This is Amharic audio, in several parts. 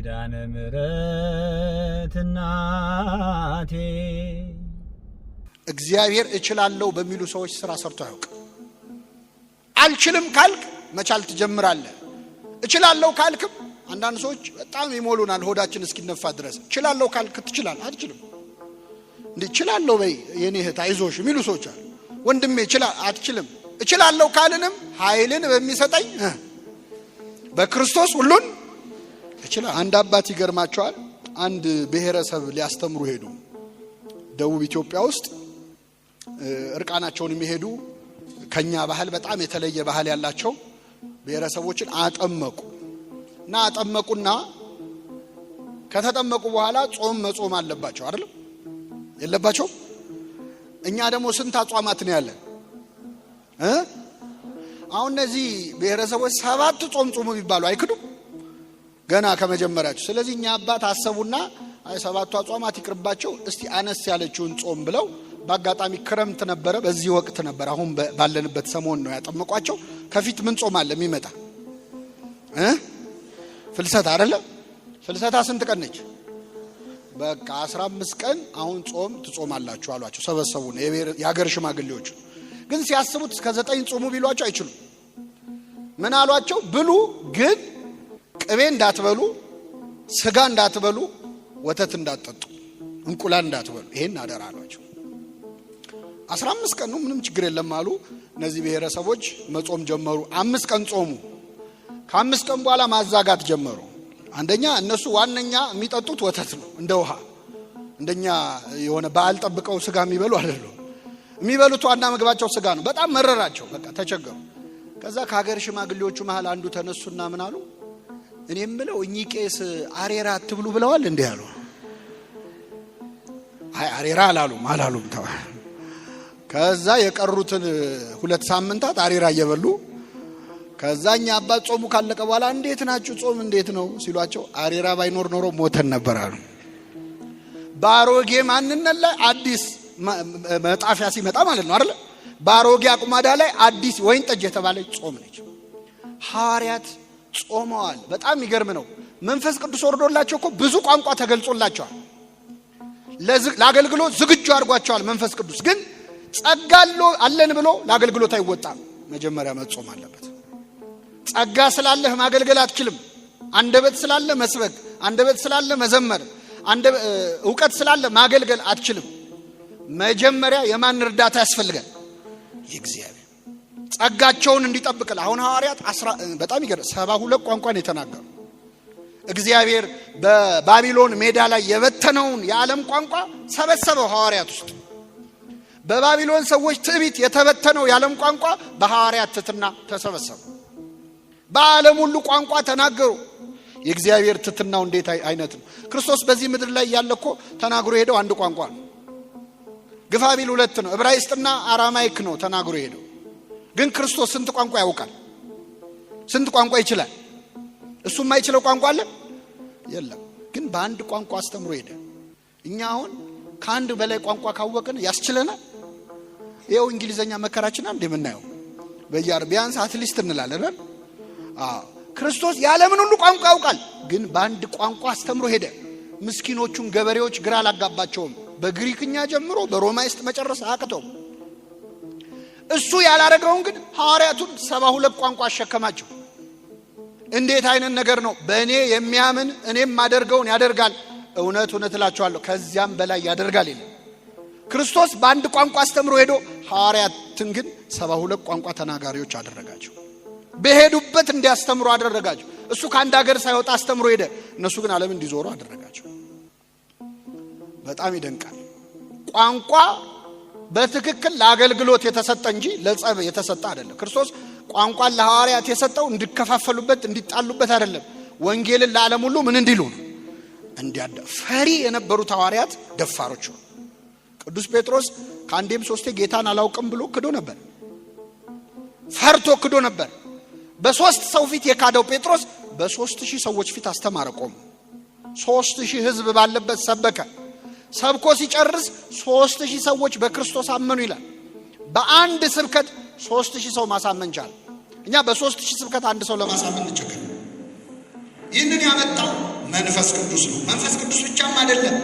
ኪዳነ ምሕረት እናቴ እግዚአብሔር እችላለሁ በሚሉ ሰዎች ስራ ሰርቶ ያውቅ። አልችልም ካልክ መቻል ትጀምራለህ። እችላለሁ ካልክም አንዳንድ ሰዎች በጣም ይሞሉናል ሆዳችን እስኪነፋ ድረስ። እችላለሁ ካልክ ትችላለህ። አትችልም እንዴ? እችላለሁ በይ የኔ እህት አይዞሽ የሚሉ ሰዎች አሉ። ወንድሜ አትችልም። እችላለሁ ካልንም ኃይልን በሚሰጠኝ በክርስቶስ ሁሉን እችላለሁ። አንድ አባት ይገርማቸዋል። አንድ ብሔረሰብ ሊያስተምሩ ሄዱ። ደቡብ ኢትዮጵያ ውስጥ እርቃናቸውን የሚሄዱ ከኛ ባህል በጣም የተለየ ባህል ያላቸው ብሔረሰቦችን አጠመቁና ከተጠመቁ በኋላ ጾም መጾም አለባቸው አይደል? የለባቸው? እኛ ደግሞ ስንት አጽዋማት ነው ያለን? አሁን እነዚህ ብሔረሰቦች 7 ጾም ጾሙ ቢባሉ አይክዱም ገና ከመጀመሪያቸው። ስለዚህ እኛ አባት አሰቡና 7 አጽዋማት ይቅርባቸው እስቲ አነስ ያለችውን ጾም ብለው በአጋጣሚ ክረምት ነበረ፣ በዚህ ወቅት ነበር። አሁን ባለንበት ሰሞን ነው ያጠመቋቸው። ከፊት ምን ጾም አለ የሚመጣ? ፍልሰታ አይደለ? ፍልሰታ ስንት ቀን ነች? በቃ 15 ቀን አሁን ጾም ትጾማላችሁ አሏቸው። ሰበሰቡን የሀገር ሽማግሌዎች። ግን ሲያስቡት እስከ 9 ጾሙ ቢሏቸው አይችሉም። ምን አሏቸው? ብሉ ግን ቅቤ እንዳትበሉ፣ ስጋ እንዳትበሉ፣ ወተት እንዳትጠጡ፣ እንቁላል እንዳትበሉ፣ ይሄን አደራ አሏቸው። 15 ቀን ነው ምንም ችግር የለም አሉ። እነዚህ ብሔረሰቦች መጾም ጀመሩ። 5 ቀን ጾሙ። ከ5 ቀን በኋላ ማዛጋት ጀመሩ። አንደኛ እነሱ ዋነኛ የሚጠጡት ወተት ነው እንደ ውሃ። እንደኛ የሆነ በዓል ጠብቀው ስጋ የሚበሉ አይደሉም። የሚበሉት ዋና ምግባቸው ስጋ ነው። በጣም መረራቸው። በቃ ተቸገሩ። ከዛ ከሀገር ሽማግሌዎቹ መሃል አንዱ ተነሱና ምን አሉ? እኔ የምለው እኚህ ቄስ አሬራ አትብሉ ብለዋል እንዴ አሉ። አይ አሬራ አላሉም ተው። ከዛ የቀሩትን 2 ሳምንታት አሬራ እየበሉ ከዛኛ አባት ጾሙ ካለቀ በኋላ እንዴት ናችሁ ጾም እንዴት ነው ሲሏቸው አሬራ ባይኖር ኖሮ ሞተን ነበር አሉ። ባሮጌ ማንነት ላይ አዲስ መጣፊያ ሲመጣ ማለት ነው አይደል? ባሮጌ አቁማዳ ላይ አዲስ ወይን ጠጅ የተባለ ጾም ነች። ሐዋርያት ጾመዋል። በጣም ይገርም ነው። መንፈስ ቅዱስ ወርዶላቸው እኮ ብዙ ቋንቋ ተገልጾላቸዋል። ለአገልግሎት ዝግጁ አድርጓቸዋል። መንፈስ ቅዱስ ግን ጸጋሎ አለን ብሎ ለአገልግሎት አይወጣም። መጀመሪያ መጾም አለበት። ጸጋ ስላለህ ማገልገል አትችልም። አንደበት ስላለ መስበክ፣ አንደበት ስላለ መዘመር፣ ዕውቀት ስላለ ማገልገል አትችልም። መጀመሪያ የማን እርዳታ ያስፈልጋል? የእግዚአብሔር። ጸጋቸውን እንዲጠብቅል አሁን ሐዋርያት በጣም ይገርም 72 ቋንቋን የተናገሩ እግዚአብሔር በባቢሎን ሜዳ ላይ የበተነውን የዓለም ቋንቋ ሰበሰበው ሐዋርያት ውስጥ። በባቢሎን ሰዎች ትዕቢት የተበተነው የዓለም ቋንቋ በሐዋርያት ትትና ተሰበሰበ። በዓለም ሁሉ ቋንቋ ተናገሩ። የእግዚአብሔር ትትናው እንዴት አይነት ነው! ክርስቶስ በዚህ ምድር ላይ ያለኮ ተናግሮ ሄደው አንድ ቋንቋ ነው። ግፋቢል 2 ነው። ዕብራይስጥና አራማይክ ነው ተናግሮ ሄደው። ግን ክርስቶስ ስንት ቋንቋ ያውቃል? ስንት ቋንቋ ይችላል? እሱ የማይችለው ቋንቋ አለ? የለም። ግን በአንድ ቋንቋ አስተምሮ ሄደ። እኛ አሁን ከአንድ በላይ ቋንቋ ካወቅን ያስችለናል? ይሄው እንግሊዘኛ መከራችን አንዴ የምናየው በያር ቢያንስ አትሊስት እንላለን አይደል? ክርስቶስ ያለምን ሁሉ ቋንቋ ያውቃል። ግን በአንድ ቋንቋ አስተምሮ ሄደ። ምስኪኖቹን ገበሬዎች ግራ አላጋባቸውም። በግሪክኛ ጀምሮ በሮማይስጥ መጨረስ አቅተው። እሱ ያላረገውን ግን ሐዋርያቱን 72 ቋንቋ አሸከማቸው። እንዴት አይነት ነገር ነው! በእኔ የሚያምን እኔም ማደርገውን ያደርጋል፣ እውነት እውነት እላችኋለሁ ከዚያም በላይ ያደርጋል ይላል። ክርስቶስ በአንድ ቋንቋ አስተምሮ ሄዶ ሐዋርያትን ግን 72 ቋንቋ ተናጋሪዎች አደረጋቸው። በሄዱበት እንዲያስተምሩ አደረጋቸው። እሱ ከአንድ ሀገር ሳይወጣ አስተምሮ ሄደ። እነሱ ግን ዓለም እንዲዞሩ አደረጋቸው። በጣም ይደንቃል። ቋንቋ በትክክል ለአገልግሎት የተሰጠ እንጂ ለጸብ የተሰጠ አይደለም። ክርስቶስ ቋንቋን ለሐዋርያት የሰጠው እንዲከፋፈሉበት እንዲጣሉበት አይደለም። ወንጌልን ለዓለም ሁሉ ምን እንዲሉ ነው? ፈሪ የነበሩት ሐዋርያት ደፋሮች ሆኑ። ቅዱስ ጴጥሮስ ከአንዴም 3 ጌታን አላውቅም ብሎ ክዶ ነበር። ፈርቶ ክዶ ነበር። በ3 ሰው ፊት የካደው ጴጥሮስ በ3000 ሰዎች ፊት አስተማረ። ቆሞ 3000 ሕዝብ ባለበት ሰበከ። ሰብኮ ሲጨርስ 3000 ሰዎች በክርስቶስ አመኑ ይላል። በአንድ ስብከት 3000 ሰው ማሳመን ቻለ። እኛ በ3000 ስብከት አንድ ሰው ለማሳመን እንችላለን። ይህንን ያመጣው መንፈስ ቅዱስ ነው። መንፈስ ቅዱስ ብቻም አይደለም።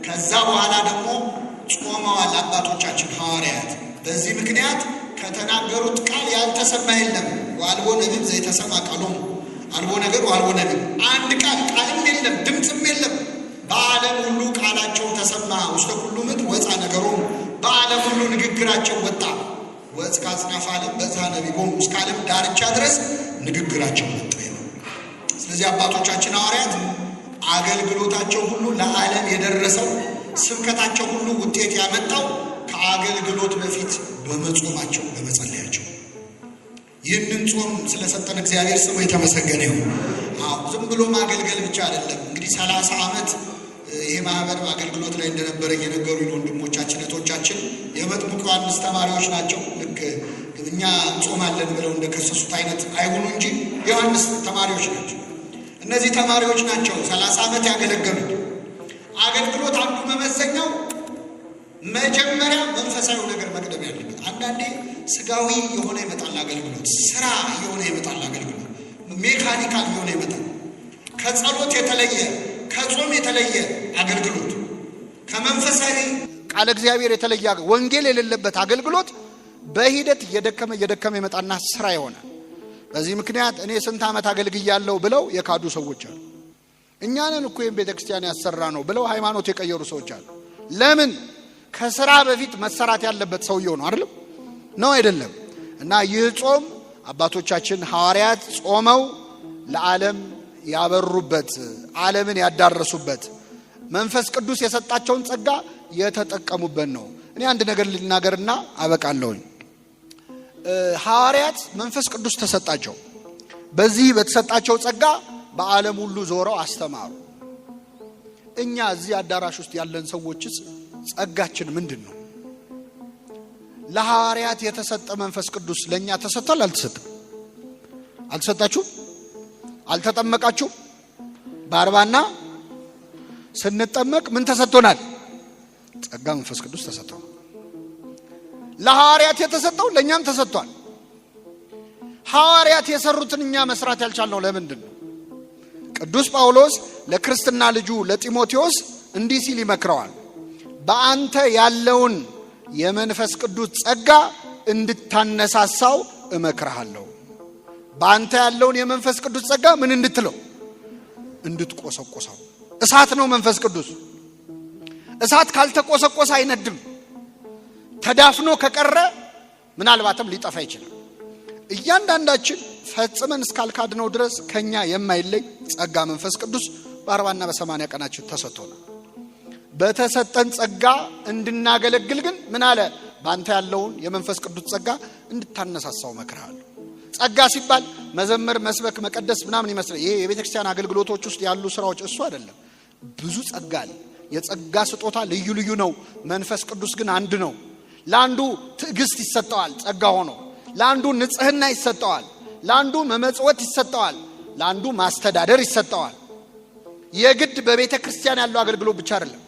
ከዛ በኋላ ደግሞ ጾመዋል አባቶቻችን ሐዋርያት። በዚህ ምክንያት ከተናገሩት ቃል ያልተሰማ የለም። ወአልቦ ነቢብ ዘይተሰማ ቃሎሙ፣ አልቦ ነገር ወአልቦ ነቢብ፣ አንድ ቃልም የለም ድምፅም የለም። በዓለም ሁሉ ቃላቸው ተሰማ። ውስተ ኩሉ ምድር ወፃ ነገሮሙ፣ በዓለም ሁሉ ንግግራቸው ወጣ። ወእስከ አጽናፈ ዓለም በዛ ነቢቦሙ፣ እስከ ዓለም ዳርቻ ድረስ ንግግራቸው ወጣ ነው። ስለዚህ አባቶቻችን ሐዋርያት አገልግሎታቸው ሁሉ ለዓለም የደረሰው፣ ስብከታቸው ሁሉ ውጤት ያመጣው ከአገልግሎት በፊት በመጾማቸው በመጸለያቸው። ይህንን ጾም ስለሰጠን እግዚአብሔር ስሙ የተመሰገነ ይሁን። ዝም ብሎ ማገልገል ብቻ አይደለም። እንግዲህ 30 ዓመት ይሄ ማህበር አገልግሎት ላይ እንደነበረ የነገሩኝ ወንድሞቻችን እህቶቻችን የመጥምቁ ዮሐንስ ተማሪዎች ናቸው። ልክ እኛ እንጾማለን ብለው እንደከሰሱት አይነት አይሆኑ እንጂ የዮሐንስ ተማሪዎች ናቸው። እነዚህ ተማሪዎች ናቸው 30 ዓመት ያገለገሉት። አገልግሎት አንዱ መመዘኛው መጀመሪያ መንፈሳዊ ነገር መቅደም ያለበት። አንዳንዴ ስጋዊ የሆነ ይመጣል አገልግሎት፣ ስራ የሆነ ይመጣል አገልግሎት፣ ሜካኒካል የሆነ ይመጣል። ከጸሎት የተለየ ከጾም የተለየ አገልግሎት፣ ከመንፈሳዊ ቃለ እግዚአብሔር የተለየ ወንጌል የሌለበት አገልግሎት በሂደት እየደከመ ይመጣና ስራ ይሆናል። በዚህ ምክንያት እኔ ስንት ዓመት አገልግያለሁ ብለው የካዱ ሰዎች አሉ። እኛንን እኮ ቤተክርስቲያን ያሰራ ነው ብለው ሃይማኖት የቀየሩ ሰዎች አሉ። ለምን? ከስራ በፊት መሰራት ያለበት ሰውየው ነው አይደለም? ነው አይደለም? እና ይህ ጾም አባቶቻችን ሐዋርያት ጾመው ለዓለም ያበሩበት፣ ዓለምን ያዳረሱበት፣ መንፈስ ቅዱስ የሰጣቸውን ጸጋ የተጠቀሙበት ነው። እኔ አንድ ነገር ልናገርና አበቃለሁ። ሐዋርያት መንፈስ ቅዱስ ተሰጣቸው። በዚህ በተሰጣቸው ጸጋ በዓለም ሁሉ ዞረው አስተማሩ። እኛ እዚህ አዳራሽ ውስጥ ያለን ሰዎችስ ጸጋችን ምንድነው? ለሐዋርያት የተሰጠ መንፈስ ቅዱስ ለኛ ተሰጥቷል? አልተሰጠም? አልተሰጣችሁም? አልተጠመቃችሁም? በአርባና ስንጠመቅ ምን ተሰጥቶናል? ጸጋ መንፈስ ቅዱስ ተሰጥቷል። ለሐዋርያት የተሰጠው ለኛም ተሰጥቷል። ሐዋርያት የሰሩትን እኛ መስራት ያልቻልነው ለምንድን ነው? ቅዱስ ጳውሎስ ለክርስትና ልጁ ለጢሞቴዎስ እንዲህ ሲል ይመክረዋል። በአንተ ያለውን የመንፈስ ቅዱስ ጸጋ እንድታነሳሳው እመክርሃለሁ። በአንተ ያለውን የመንፈስ ቅዱስ ጸጋ ምን እንድትለው? እንድትቆሰቆሰው። እሳት ነው መንፈስ ቅዱስ። እሳት ካልተቆሰቆሰ አይነድም። ተዳፍኖ ከቀረ ምናልባትም ሊጠፋ ይችላል። እያንዳንዳችን ፈጽመን እስካልካድነው ድረስ ከኛ የማይለይ ጸጋ መንፈስ ቅዱስ በ40ና በ80 ቀናችን ተሰጥቶናል። በተሰጠን ጸጋ እንድናገለግል ግን ምን አለ? ባንተ ያለውን የመንፈስ ቅዱስ ጸጋ እንድታነሳሳው እመክርሃለሁ። ጸጋ ሲባል መዘመር፣ መስበክ፣ መቀደስ ምናምን ይመስላል። ይሄ የቤተክርስቲያን አገልግሎቶች ውስጥ ያሉ ስራዎች እሱ አይደለም። ብዙ ጸጋ አለ። የጸጋ ስጦታ ልዩ ልዩ ነው። መንፈስ ቅዱስ ግን አንድ ነው። ለአንዱ ትዕግስት ይሰጠዋል ጸጋ ሆኖ፣ ለአንዱ ንጽህና ይሰጠዋል፣ ለአንዱ መመጽወት ይሰጠዋል፣ ለአንዱ ማስተዳደር ይሰጠዋል። የግድ በቤተ ክርስቲያን ያለው አገልግሎት ብቻ አይደለም።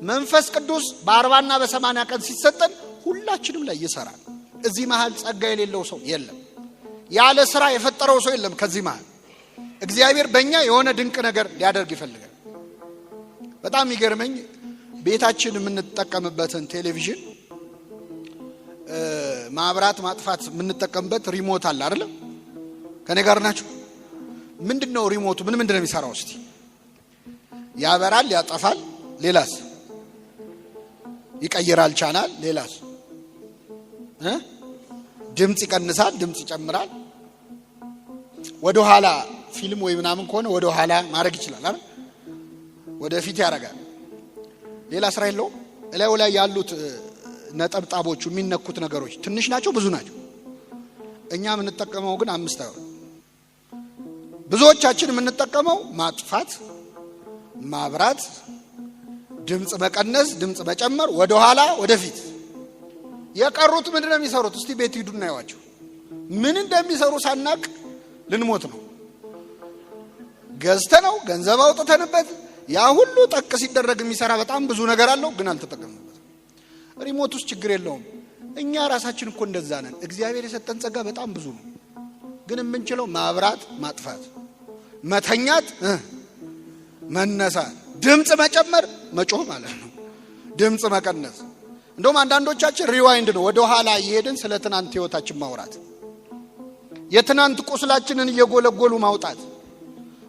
መንፈስ ቅዱስ በ40ና በ80 ቀን ሲሰጠን ሁላችንም ላይ ይሰራል። እዚህ መሃል ጸጋ የሌለው ሰው የለም። ያለ ስራ የፈጠረው ሰው የለም። ከዚህ መሃል እግዚአብሔር በእኛ የሆነ ድንቅ ነገር ሊያደርግ ይፈልጋል። በጣም ይገርመኝ፣ ቤታችን የምንጠቀምበትን ቴሌቪዥን ማብራት ማጥፋት የምንጠቀምበት ሪሞት አለ አይደል? ከኔ ጋር ናችሁ? ምንድነው ሪሞቱ? ምንድነው የሚሰራው? እስቲ ያበራል፣ ያጠፋል፣ ሌላስ? ይቀይራል ቻናል፣ ሌላስ? ድምጽ ይቀንሳል፣ ድምጽ ይጨምራል። ወደ ኋላ ፊልም ወይ ምናምን ከሆነ ወደ ኋላ ማድረግ ይችላል አይደል? ወደፊት ያደርጋል። ሌላ ስራ የለውም። እላዩ ላይ ያሉት ነጠብጣቦቹ የሚነኩት ነገሮች ትንሽ ናቸው ብዙ ናቸው? እኛ የምንጠቀመው ግን 5 አይሆን። ብዙዎቻችን የምንጠቀመው ማጥፋት፣ ማብራት፣ ድምጽ መቀነስ፣ ድምጽ መጨመር፣ ወደ ኋላ ወደፊት። የቀሩት ምንድነው የሚሰሩት? እስቲ ቤት ሂዱና ያዋቸው። ምን እንደሚሰሩ ሳናቅ ልንሞት ነው። ገዝተነው ገንዘብ አውጥተንበት ያ ሁሉ ጠቅ ሲደረግ የሚሰራ በጣም ብዙ ነገር አለው፣ ግን አልተጠቀምንበትም። ሪሞት ውስጥ ችግር የለውም። እኛ ራሳችን እኮ እንደዛ ነን። እግዚአብሔር የሰጠን ጸጋ በጣም ብዙ ነው፣ ግን የምንችለው ማብራት፣ ማጥፋት፣ መተኛት፣ መነሳት፣ ድምጽ መጨመር፣ መጮህ ማለት ነው። ድምጽ መቀነስ። እንደውም አንዳንዶቻችን ሪዋይንድ ነው፣ ወደ ኋላ እየሄድን ስለ ትናንት ህይወታችን ማውራት፣ የትናንት ቁስላችንን እየጎለጎሉ ማውጣት።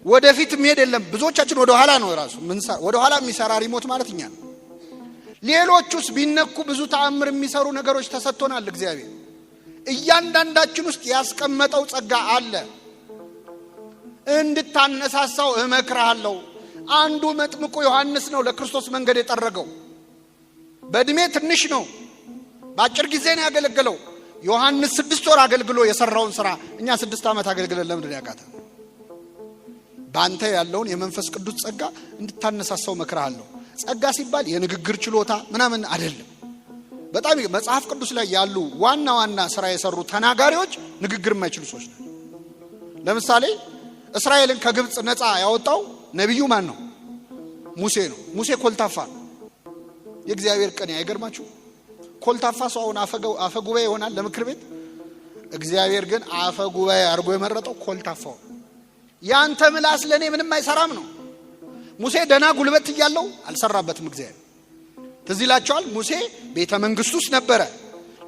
ወደፊት መሄድ የለም። ብዙዎቻችን ወደ ኋላ ነው ራሱ ወደ ኋላ የሚሰራ ሪሞት ማለት እኛ ነው። ሌሎቹስ ቢነኩ ብዙ ተአምር የሚሰሩ ነገሮች ተሰጥቶናል እግዚአብሔር። እያንዳንዳችን ውስጥ ያስቀመጠው ጸጋ አለ። እንድታነሳሳው እመክርሃለሁ። አንዱ መጥምቁ ዮሐንስ ነው ለክርስቶስ መንገድ የጠረገው። በእድሜ ትንሽ ነው፣ በአጭር ጊዜ ነው ያገለገለው። ዮሐንስ 6 ወር አገልግሎ የሰራውን ስራ እኛ 6 ዓመት አገልግለን ለምንድን ያቃተን? ባንተ ያለውን የመንፈስ ቅዱስ ጸጋ እንድታነሳሳው እመክርሃለሁ። ጸጋ ሲባል የንግግር ችሎታ ምናምን አይደለም። በጣም መጽሐፍ ቅዱስ ላይ ያሉ ዋና ዋና ስራ የሰሩ ተናጋሪዎች ንግግር የማይችሉ ሰዎች ናቸው። ለምሳሌ እስራኤልን ከግብጽ ነፃ ያወጣው ነብዩ ማን ነው? ሙሴ ነው። ሙሴ ኮልታፋ ነው። የእግዚአብሔር ቀን አይገርማችሁ? ኮልታፋ ሰው አሁን አፈ ጉባኤ ይሆናል ለምክር ቤት። እግዚአብሔር ግን አፈ ጉባኤ አድርጎ የመረጠው ኮልታፋው። ያንተ ምላስ ለኔ ምንም አይሰራም ነው። ሙሴ ደና ጉልበት እያለው አልሰራበትም እግዚአብሔር። ትዝ ይላችኋል? ሙሴ ቤተ መንግስት ውስጥ ነበረ፣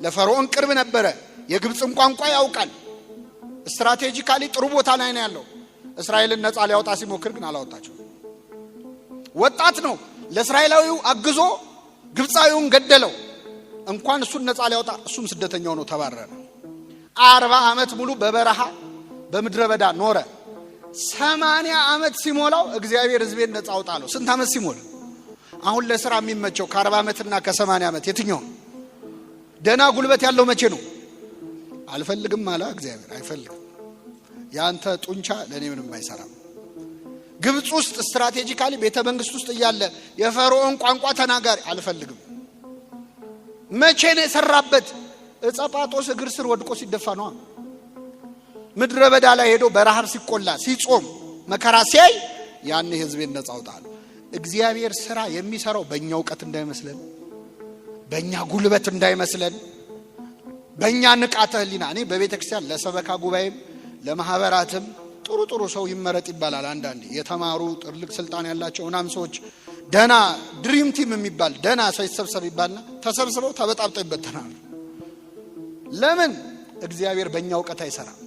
ለፈርዖን ቅርብ ነበረ፣ የግብጽን ቋንቋ ያውቃል። ስትራቴጂካሊ ጥሩ ቦታ ላይ ነው ያለው። እስራኤልን ነፃ ሊያወጣ ሲሞክር ግን አላወጣቸው። ወጣት ነው፣ ለእስራኤላዊው አግዞ ግብፃዊውን ገደለው። እንኳን እሱን ነፃ ሊያወጣ እሱም ስደተኛው ነው፣ ተባረረ። 40 ዓመት ሙሉ በበረሃ በምድረ በዳ ኖረ። 80 ዓመት ሲሞላው እግዚአብሔር ሕዝቤን ነፃ አውጣ አለው። ስንት ዓመት ሲሞላ? አሁን ለሥራ የሚመቸው ከ40 ዓመትና ከ80 ዓመት የትኛው? ደና ጉልበት ያለው መቼ ነው? አልፈልግም አለ እግዚአብሔር። አይፈልግም። ያንተ ጡንቻ ለኔ ምንም አይሰራም። ግብጽ ውስጥ ስትራቴጂካሊ ቤተ መንግስት ውስጥ እያለ የፈርዖን ቋንቋ ተናጋሪ አልፈልግም። መቼ ነው የሰራበት? እጸጳጦስ እግር ስር ወድቆ ሲደፋ ነው። ምድረ በዳ ላይ ሄዶ በረሃብ ሲቆላ ሲጾም መከራ ሲያይ ያን ህዝቤን ነፃ አውጣል። እግዚአብሔር ስራ የሚሰራው በእኛ ዕውቀት እንዳይመስለን፣ በእኛ ጉልበት እንዳይመስለን፣ በእኛ ንቃተ ህሊና። እኔ በቤተ ክርስቲያን ለሰበካ ጉባኤም ለማህበራትም ጥሩ ሰው ይመረጥ ይባላል። አንዳንዴ የተማሩ ትልቅ ስልጣን ያላቸው እናም ሰዎች ደና ድሪም ቲም የሚባል ደና ሰው ይሰብሰብ ይባልና ተሰብስበው ተበጣብጠው ይበተናሉ። ለምን? እግዚአብሔር በእኛ ዕውቀት አይሰራም።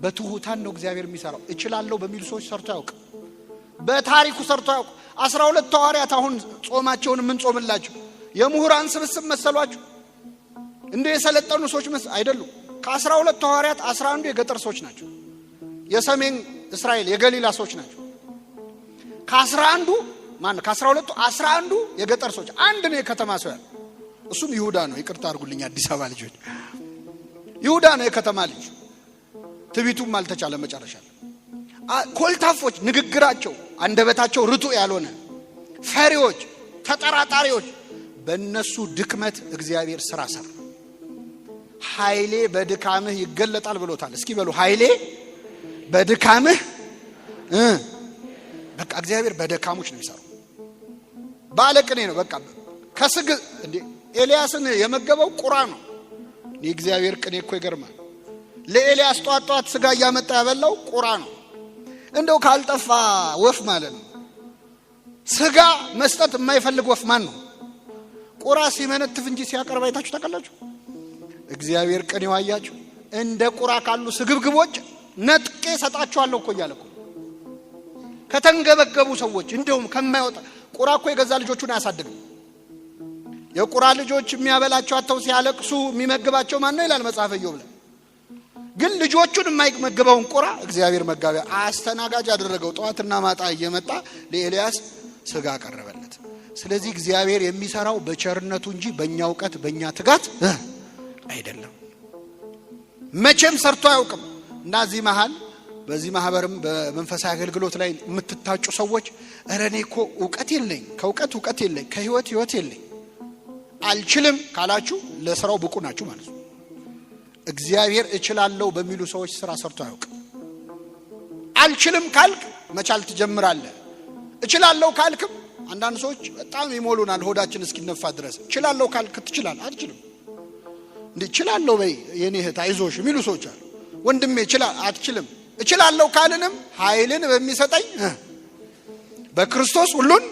በትሁታን ነው እግዚአብሔር የሚሰራው። እችላለሁ በሚሉ ሰዎች ሰርቶ ያውቅ። በታሪኩ ሰርቶ ያውቅ። 12 ሐዋርያት አሁን ጾማቸውን ምን ጾምላቸው የምሁራን ስብስብ መሰሏችሁ? እንደ የሰለጠኑ ሰዎች አይደሉም። ከ12 ሐዋርያት 11 የገጠር ሰዎች ናቸው። የሰሜን እስራኤል የገሊላ ሰዎች ናቸው። ከ11ዱ ማን ነው? ከ12ቱ 11ዱ የገጠር ሰዎች፣ አንድ ነው የከተማ ሰው ያለው። እሱም ይሁዳ ነው። ይቅርታ አድርጉልኝ አዲስ አበባ ልጆች፣ ይሁዳ ነው የከተማ ልጅ። ትቢቱም አልተቻለ መጨረሻ። ኮልታፎች፣ ንግግራቸው አንደበታቸው ርቱ ያልሆነ ፈሪዎች፣ ተጠራጣሪዎች፣ በእነሱ ድክመት እግዚአብሔር ስራ ሰራ። ኃይሌ በድካምህ ይገለጣል ብሎታል። እስኪ በሉ ኃይሌ በድካምህ። በቃ እግዚአብሔር በደካሞች ነው የሚሰራው። ባለቅኔ ነው። በቃ ከስግ እንዴ ኤልያስን የመገበው ቁራ ነው። የእግዚአብሔር ቅኔ እኮ ይገርማል። ለኤልያስ ጧት ስጋ እያመጣ ያበላው ቁራ ነው። እንደው ካልጠፋ ወፍ ማለት ነው። ስጋ መስጠት የማይፈልግ ወፍ ማን ነው? ቁራ ሲመነትፍ እንጂ ሲያቀርብ አይታችሁ ታውቃላችሁ? እግዚአብሔር ቅኔው አያችሁ። እንደ ቁራ ካሉ ስግብግቦች ነጥቄ ሰጣችኋለሁ እኮ እያለ እኮ ከተንገበገቡ ሰዎች እንደውም ከማይወጣ ቁራ እኮ የገዛ ልጆቹን አያሳድግም። የቁራ ልጆች የሚያበላቸው አጥተው ሲያለቅሱ የሚመግባቸው ማን ነው ይላል መጽሐፈ ኢዮብ ላይ። ግን ልጆቹን የማይመግበውን ቁራ እግዚአብሔር መጋቢያ አስተናጋጅ አደረገው። ጠዋትና ማታ እየመጣ ለኤልያስ ስጋ አቀረበለት። ስለዚህ እግዚአብሔር የሚሰራው በቸርነቱ እንጂ በእኛ ዕውቀት በእኛ ትጋት አይደለም። መቼም ሰርቶ አያውቅም። እና እዚህ መሃል በዚህ ማህበርም በመንፈሳዊ አገልግሎት ላይ የምትታጩ ሰዎች እኔ እኮ ዕውቀት የለኝ፣ ከዕውቀት የለኝ፣ ከህይወት የለኝ አልችልም ካላችሁ ለስራው ብቁ ናችሁ ማለት ነው። እግዚአብሔር እችላለሁ በሚሉ ሰዎች ስራ ሰርቶ አያውቅም። አልችልም ካልክ መቻል ትጀምራለህ። እችላለሁ ካልክም አንዳንድ ሰዎች በጣም ይሞሉናል ሆዳችን እስኪነፋ ድረስ። እችላለሁ ካልክ ትችላለህ። አትችልም እንዴ? እችላለሁ በይ የኔ እህት አይዞሽ የሚሉ ሰዎች አሉ። ወንድሜ አትችልም። እችላለሁ ካልንም ኃይልን በሚሰጠኝ በክርስቶስ ሁሉን